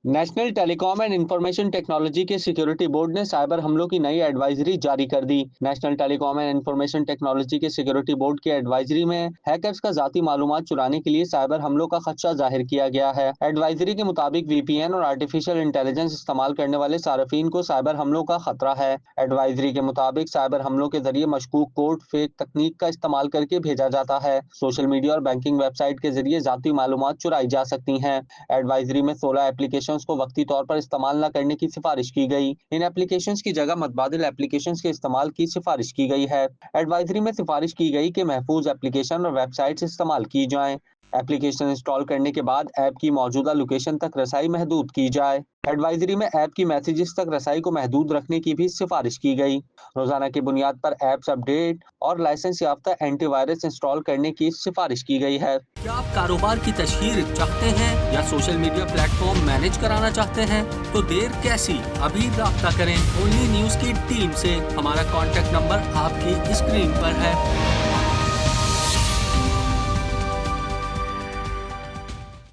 National telecom and information technology के security board ने cyber हमलों की नई एडवाइजरी जारी कर दी। National telecom and information technology के सिक्योरिटी बोर्ड की एडवाइजरी में हैकर्स का जाती मालूमात चुराने के लिए साइबर हमलों का खदशा जाहिर किया गया है। एडवाइजरी के मुताबिक वीपीएन और आर्टिफिशियल इंटेलिजेंस इस्तेमाल करने वाले सार्फिन को साइबर हमलों का खतरा है। एडवाइजरी के मुताबिक साइबर हमलों के जरिए मशकूक कोड फेक तकनीक का इस्तेमाल करके भेजा जाता है। सोशल मीडिया और बैंकिंग वेबसाइट के जरिए जाती मालूमात चुराई जा सकती हैं। एडवाइजरी में 16 एप्लीकेशंस को वक्ती तौर पर इस्तेमाल न करने की सिफारिश की गई। इन एप्लीकेशंस की जगह मतबादिल एप्लीकेशंस के इस्तेमाल की सिफारिश की गई है। एडवाइजरी में सिफारिश की गई कि महफूज एप्लीकेशन और वेबसाइट्स इस्तेमाल की जाएं। एप्लीकेशन इंस्टॉल करने के बाद ऐप की मौजूदा लोकेशन तक रसाई महदूद की जाए। एडवाइजरी में ऐप की मैसेजेस तक रसाई को महदूद रखने की भी सिफारिश की गई। रोजाना की बुनियाद पर ऐप्स अपडेट और लाइसेंस याफ्ता एंटीवायरस इंस्टॉल करने की सिफारिश की गई है। क्या आप कारोबार की तशहीर चाहते हैं या सोशल मीडिया प्लेटफॉर्म मैनेज कराना चाहते हैं? तो देर कैसी, अभी राब्ता करें ओनली न्यूज की टीम से। हमारा कॉन्टेक्ट नंबर आपकी स्क्रीन पर है।